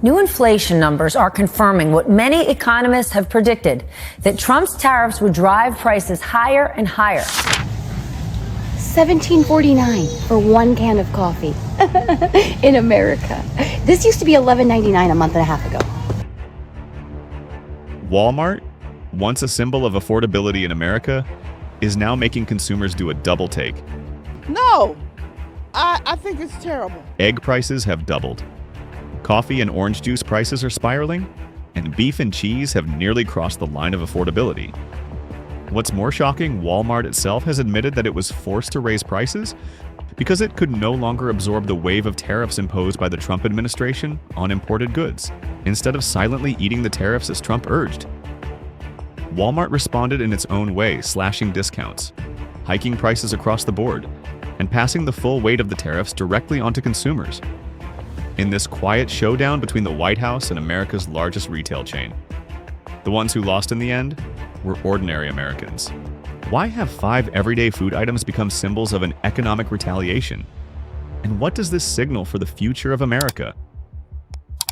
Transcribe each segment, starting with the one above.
New inflation numbers are confirming what many economists have predicted, that Trump's tariffs would drive prices higher and higher. $17.49 for one can of coffee in America. This used to be $11.99 a month and a half ago. Walmart, once a symbol of affordability in America, is now making consumers do a double take. No, I think it's terrible. Egg prices have doubled. Coffee and orange juice prices are spiraling, and beef and cheese have nearly crossed the line of affordability. What's more shocking, Walmart itself has admitted that it was forced to raise prices because it could no longer absorb the wave of tariffs imposed by the Trump administration on imported goods, instead of silently eating the tariffs as Trump urged. Walmart responded in its own way, slashing discounts, hiking prices across the board, and passing the full weight of the tariffs directly onto consumers. In this quiet showdown between the White House and America's largest retail chain, the ones who lost in the end were ordinary Americans. Why have 5 everyday food items become symbols of an economic retaliation? And what does this signal for the future of America?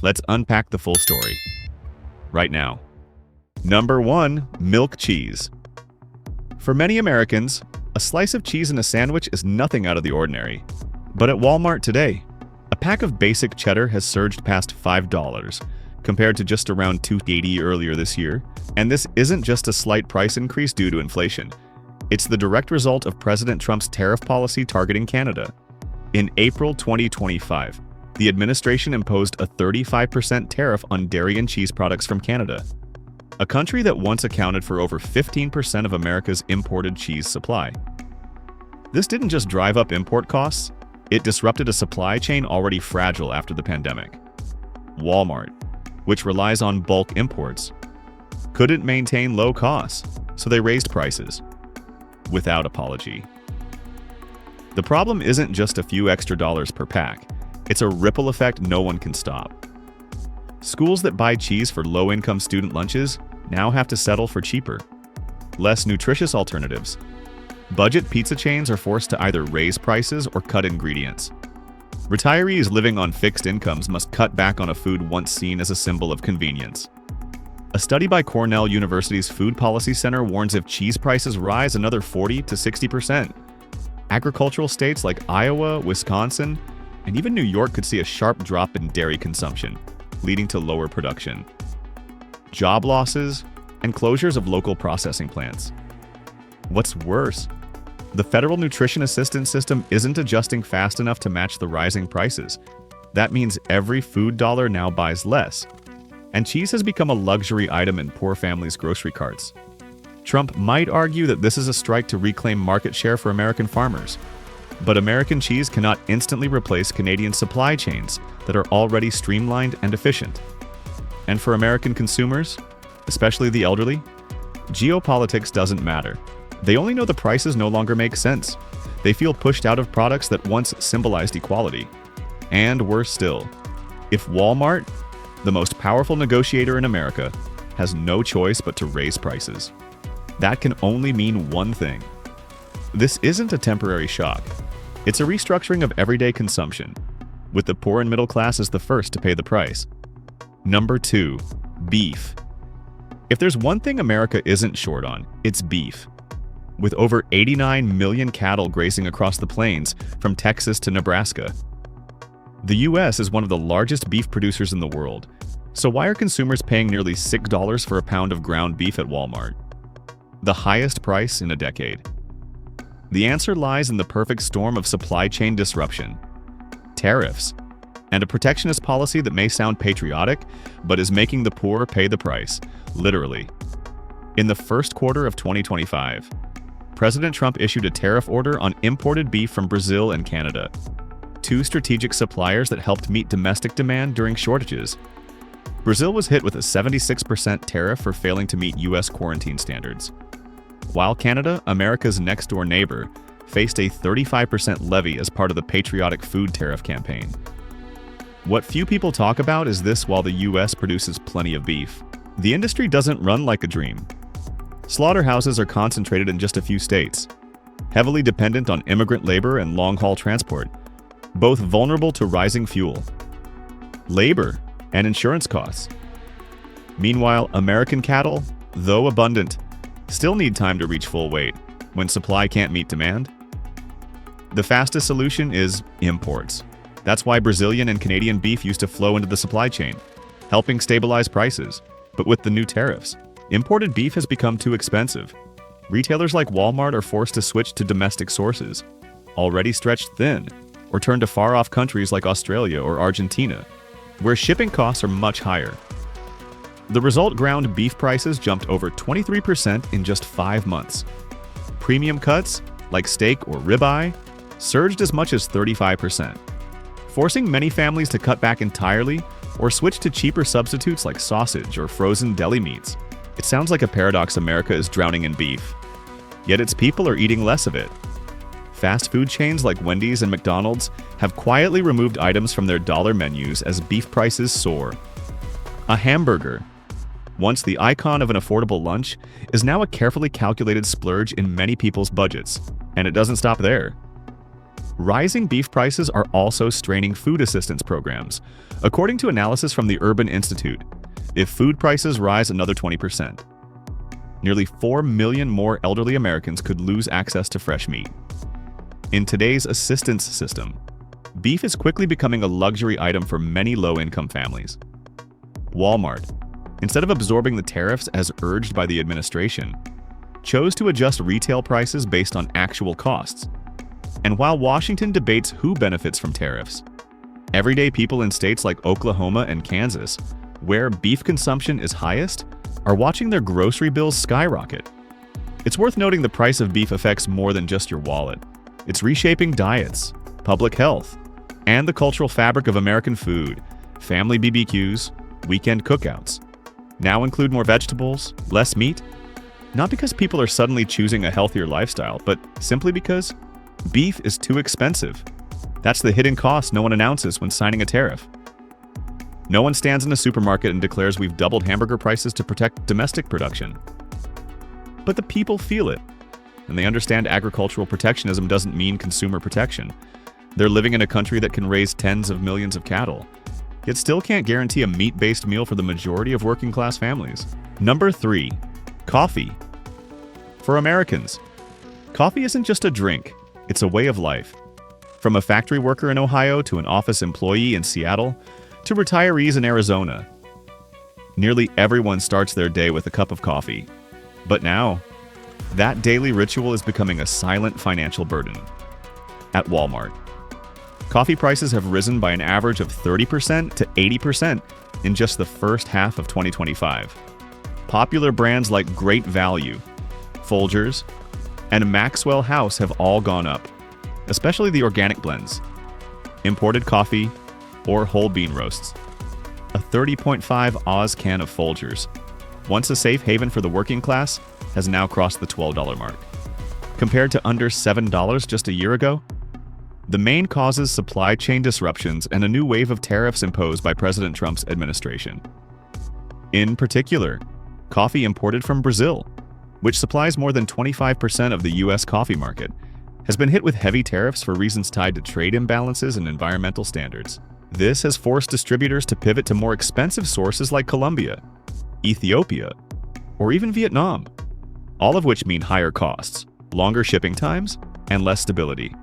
Let's unpack the full story right now. Number 1, milk cheese. For many Americans, a slice of cheese in a sandwich is nothing out of the ordinary. But at Walmart today, a pack of basic cheddar has surged past $5, compared to just around $2.80 earlier this year. And this isn't just a slight price increase due to inflation. It's the direct result of President Trump's tariff policy targeting Canada. In April 2025, the administration imposed a 35% tariff on dairy and cheese products from Canada, a country that once accounted for over 15% of America's imported cheese supply. This didn't just drive up import costs, it disrupted a supply chain already fragile after the pandemic. Walmart, which relies on bulk imports, couldn't maintain low costs, so they raised prices without apology. The problem isn't just a few extra dollars per pack, it's a ripple effect no one can stop. Schools that buy cheese for low-income student lunches now have to settle for cheaper, less nutritious alternatives. Budget pizza chains are forced to either raise prices or cut ingredients. Retirees living on fixed incomes must cut back on a food once seen as a symbol of convenience. A study by Cornell University's Food Policy Center warns if cheese prices rise another 40 to 60%, agricultural states like Iowa, Wisconsin, and even New York could see a sharp drop in dairy consumption, leading to lower production, job losses, and closures of local processing plants. What's worse, the Federal Nutrition Assistance System isn't adjusting fast enough to match the rising prices. That means every food dollar now buys less, and cheese has become a luxury item in poor families' grocery carts. Trump might argue that this is a strike to reclaim market share for American farmers, but American cheese cannot instantly replace Canadian supply chains that are already streamlined and efficient. And for American consumers, especially the elderly, geopolitics doesn't matter. They only know the prices no longer make sense. They feel pushed out of products that once symbolized equality. And worse still, if Walmart, the most powerful negotiator in America, has no choice but to raise prices, that can only mean one thing. This isn't a temporary shock. It's a restructuring of everyday consumption, with the poor and middle class as the first to pay the price. Number 2, beef. If there's one thing America isn't short on, it's beef. With over 89 million cattle grazing across the plains from Texas to Nebraska. The US is one of the largest beef producers in the world, so why are consumers paying nearly $6 for a pound of ground beef at Walmart? The highest price in a decade. The answer lies in the perfect storm of supply chain disruption, tariffs, and a protectionist policy that may sound patriotic, but is making the poor pay the price, literally. In the first quarter of 2025, President Trump issued a tariff order on imported beef from Brazil and Canada, 2 strategic suppliers that helped meet domestic demand during shortages. Brazil was hit with a 76% tariff for failing to meet US quarantine standards, while Canada, America's next-door neighbor, faced a 35% levy as part of the patriotic food tariff campaign. What few people talk about is this: while the US produces plenty of beef, the industry doesn't run like a dream. Slaughterhouses are concentrated in just a few states, heavily dependent on immigrant labor and long-haul transport, both vulnerable to rising fuel. Labor, and insurance costs. Meanwhile, American cattle, though abundant, still need time to reach full weight when supply can't meet demand. The fastest solution is imports. That's why Brazilian and Canadian beef used to flow into the supply chain, helping stabilize prices. But with the new tariffs, imported beef has become too expensive. Retailers like Walmart are forced to switch to domestic sources, already stretched thin, or turn to far-off countries like Australia or Argentina, where shipping costs are much higher. The result, ground beef prices jumped over 23% in just 5 months. Premium cuts, like steak or ribeye, surged as much as 35%, forcing many families to cut back entirely or switch to cheaper substitutes like sausage or frozen deli meats. It sounds like a paradox. America is drowning in beef, yet its people are eating less of it. Fast food chains like Wendy's and McDonald's have quietly removed items from their dollar menus as beef prices soar. A hamburger, once the icon of an affordable lunch, is now a carefully calculated splurge in many people's budgets, and it doesn't stop there. Rising beef prices are also straining food assistance programs. According to analysis from the Urban Institute, if food prices rise another 20%, nearly 4 million more elderly Americans could lose access to fresh meat. In today's assistance system, beef is quickly becoming a luxury item for many low-income families. Walmart, instead of absorbing the tariffs as urged by the administration, chose to adjust retail prices based on actual costs. And while Washington debates who benefits from tariffs, everyday people in states like Oklahoma and Kansas, where beef consumption is highest, are watching their grocery bills skyrocket. It's worth noting the price of beef affects more than just your wallet. It's reshaping diets, public health, and the cultural fabric of American food. Family BBQs, weekend cookouts now include more vegetables, less meat, not because people are suddenly choosing a healthier lifestyle, but simply because beef is too expensive. That's the hidden cost no one announces when signing a tariff. No one stands in a supermarket and declares we've doubled hamburger prices to protect domestic production. But the people feel it, and they understand agricultural protectionism doesn't mean consumer protection. They're living in a country that can raise tens of millions of cattle, yet still can't guarantee a meat-based meal for the majority of working-class families. Number 3. Coffee. For Americans, coffee isn't just a drink, it's a way of life. From a factory worker in Ohio to an office employee in Seattle to retirees in Arizona, nearly everyone starts their day with a cup of coffee. But now, that daily ritual is becoming a silent financial burden. At Walmart, coffee prices have risen by an average of 30% to 80% in just the first half of 2025. Popular brands like Great Value, Folgers, and Maxwell House have all gone up, especially the organic blends, imported coffee, or whole bean roasts. A 30.5 Oz can of Folgers, once a safe haven for the working class, has now crossed the $12 mark. Compared to under $7 just a year ago, the main causes supply chain disruptions and a new wave of tariffs imposed by President Trump's administration. In particular, coffee imported from Brazil, which supplies more than 25% of the U.S. coffee market, has been hit with heavy tariffs for reasons tied to trade imbalances and environmental standards. This has forced distributors to pivot to more expensive sources like Colombia, Ethiopia, or even Vietnam, all of which mean higher costs, longer shipping times, and less stability.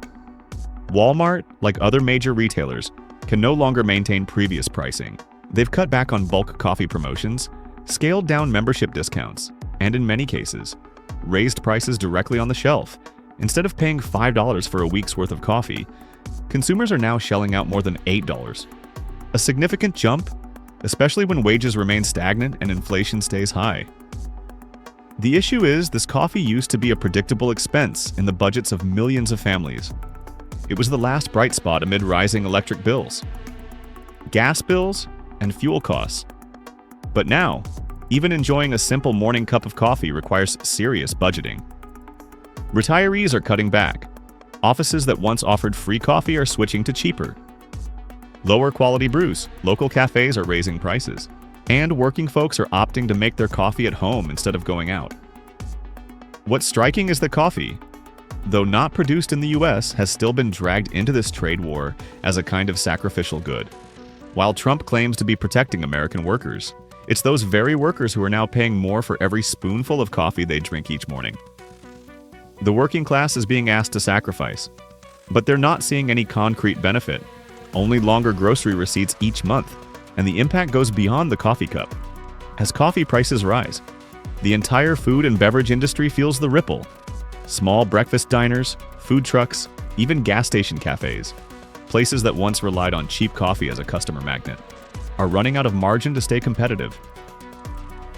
Walmart, like other major retailers, can no longer maintain previous pricing. They've cut back on bulk coffee promotions, scaled down membership discounts, and in many cases, raised prices directly on the shelf. Instead of paying $5 for a week's worth of coffee, consumers are now shelling out more than $8. A significant jump, especially when wages remain stagnant and inflation stays high. The issue is, this coffee used to be a predictable expense in the budgets of millions of families. It was the last bright spot amid rising electric bills, gas bills, and fuel costs. But now, even enjoying a simple morning cup of coffee requires serious budgeting. Retirees are cutting back. Offices that once offered free coffee are switching to cheaper, lower quality brews. Local cafes are raising prices, and working folks are opting to make their coffee at home instead of going out. What's striking is that coffee, though not produced in the US, has still been dragged into this trade war as a kind of sacrificial good. While Trump claims to be protecting American workers, it's those very workers who are now paying more for every spoonful of coffee they drink each morning. The working class is being asked to sacrifice, but they're not seeing any concrete benefit, only longer grocery receipts each month, and the impact goes beyond the coffee cup. As coffee prices rise, the entire food and beverage industry feels the ripple. Small breakfast diners, food trucks, even gas station cafes, places that once relied on cheap coffee as a customer magnet, are running out of margin to stay competitive.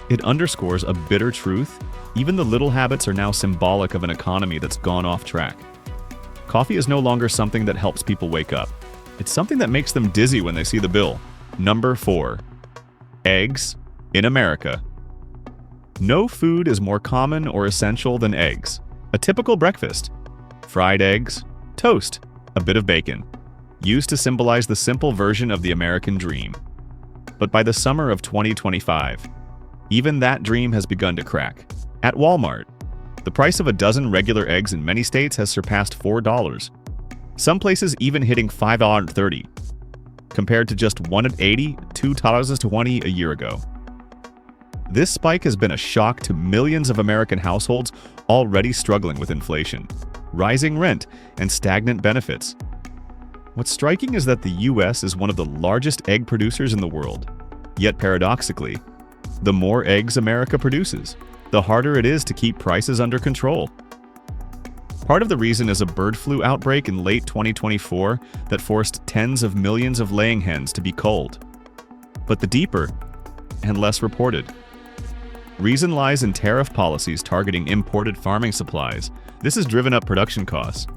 It underscores a bitter truth. Even the little habits are now symbolic of an economy that's gone off track. Coffee is no longer something that helps people wake up. It's something that makes them dizzy when they see the bill. Number 4. Eggs in America. No food is more common or essential than eggs. A typical breakfast: fried eggs, toast, a bit of bacon, used to symbolize the simple version of the American dream. But by the summer of 2025, even that dream has begun to crack. At Walmart, the price of a dozen regular eggs in many states has surpassed $4. Some places even hitting $5.30, compared to just $1.80, $2.20 a year ago. This spike has been a shock to millions of American households already struggling with inflation, rising rent, and stagnant benefits. What's striking is that the U.S. is one of the largest egg producers in the world. Yet paradoxically, the more eggs America produces, the harder it is to keep prices under control. Part of the reason is a bird flu outbreak in late 2024 that forced tens of millions of laying hens to be culled. But the deeper and less reported reason lies in tariff policies targeting imported farming supplies. This has driven up production costs.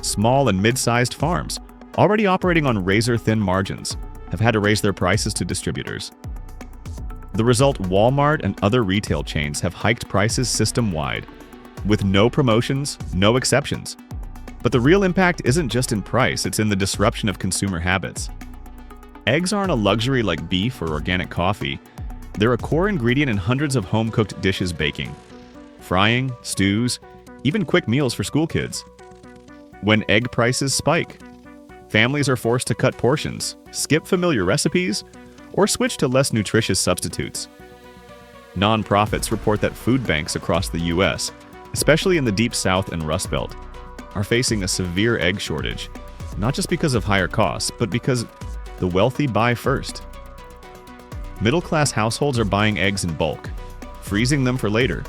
Small and mid-sized farms, already operating on razor-thin margins, have had to raise their prices to distributors. The result: Walmart and other retail chains have hiked prices system-wide, with no promotions, no exceptions. But the real impact isn't just in price, it's in the disruption of consumer habits. Eggs aren't a luxury like beef or organic coffee. They're a core ingredient in hundreds of home-cooked dishes: baking, frying, stews, even quick meals for school kids. When egg prices spike, families are forced to cut portions, skip familiar recipes, or switch to less nutritious substitutes. Nonprofits report that food banks across the U.S., especially in the Deep South and Rust Belt, are facing a severe egg shortage, not just because of higher costs, but because the wealthy buy first. Middle-class households are buying eggs in bulk, freezing them for later.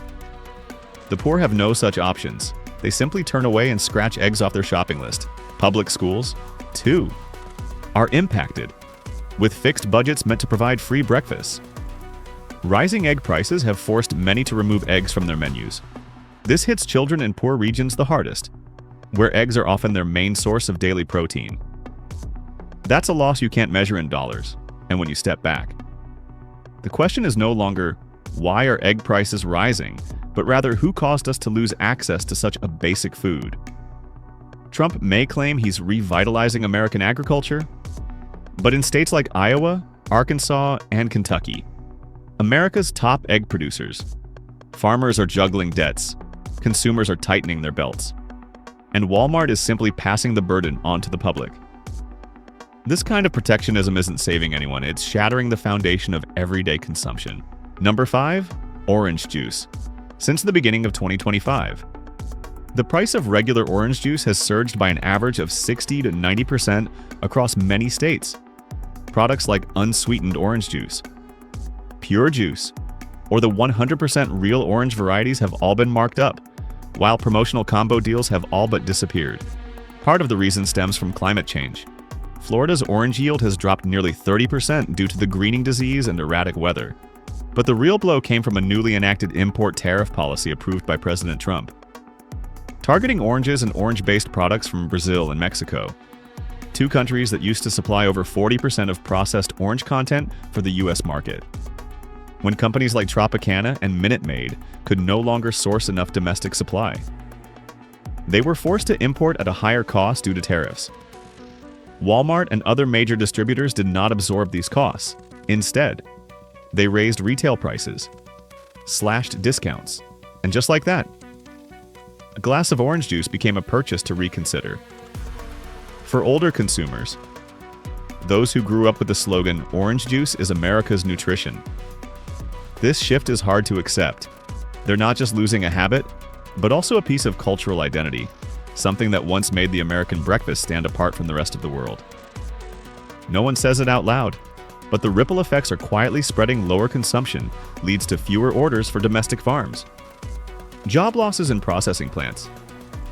The poor have no such options. They simply turn away and scratch eggs off their shopping list. Public schools, too, are impacted, with fixed budgets meant to provide free breakfasts. Rising egg prices have forced many to remove eggs from their menus. This hits children in poor regions the hardest, where eggs are often their main source of daily protein. That's a loss you can't measure in dollars, and when you step back, the question is no longer, why are egg prices rising, but rather, who caused us to lose access to such a basic food? Trump may claim he's revitalizing American agriculture, but in states like Iowa, Arkansas, and Kentucky, America's top egg producers, farmers are juggling debts, consumers are tightening their belts, and Walmart is simply passing the burden on to the public. This kind of protectionism isn't saving anyone, it's shattering the foundation of everyday consumption. Number 5. Orange juice. Since the beginning of 2025, the price of regular orange juice has surged by an average of 60 to 90% across many states. Products like unsweetened orange juice, pure juice, or the 100% real orange varieties have all been marked up, while promotional combo deals have all but disappeared. Part of the reason stems from climate change. Florida's orange yield has dropped nearly 30% due to the greening disease and erratic weather. But the real blow came from a newly enacted import tariff policy approved by President Trump, targeting oranges and orange-based products from Brazil and Mexico, two countries that used to supply over 40% of processed orange content for the U.S. market. When companies like Tropicana and Minute Maid could no longer source enough domestic supply, they were forced to import at a higher cost due to tariffs. Walmart and other major distributors did not absorb these costs. Instead, they raised retail prices, slashed discounts, and just like that, a glass of orange juice became a purchase to reconsider. For older consumers, those who grew up with the slogan, "Orange juice is America's nutrition." This shift is hard to accept. They're not just losing a habit, but also a piece of cultural identity, something that once made the American breakfast stand apart from the rest of the world. No one says it out loud, but the ripple effects are quietly spreading. Lower consumption leads to fewer orders for domestic farms, job losses in processing plants,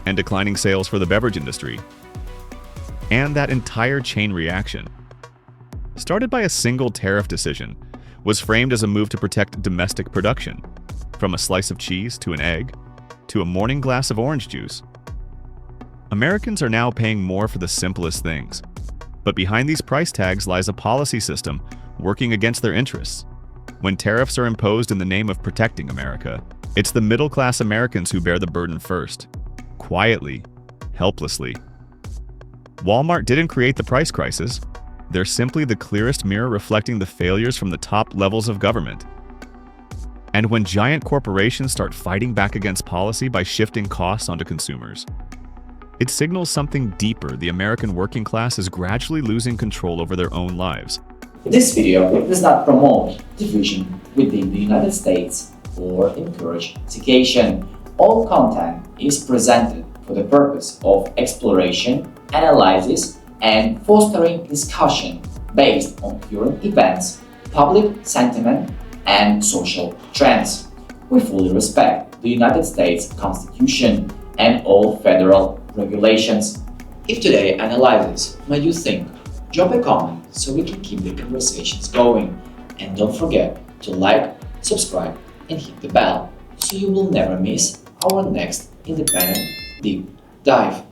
and declining sales for the beverage industry. And that entire chain reaction, started by a single tariff decision, was framed as a move to protect domestic production, from a slice of cheese to an egg, to a morning glass of orange juice. Americans are now paying more for the simplest things, but behind these price tags lies a policy system working against their interests. When tariffs are imposed in the name of protecting America, it's the middle-class Americans who bear the burden first, quietly, helplessly. Walmart didn't create the price crisis. They're simply the clearest mirror reflecting the failures from the top levels of government. And when giant corporations start fighting back against policy by shifting costs onto consumers, it signals something deeper. The American working class is gradually losing control over their own lives. This video does not promote division within the United States or encourage segregation. All content is presented for the purpose of exploration, analysis, and fostering discussion based on current events, public sentiment, and social trends. We fully respect the United States Constitution and all federal regulations. If today's analysis made you think, drop a comment so we can keep the conversations going. And don't forget to like, subscribe, and hit the bell so you will never miss our next independent deep dive.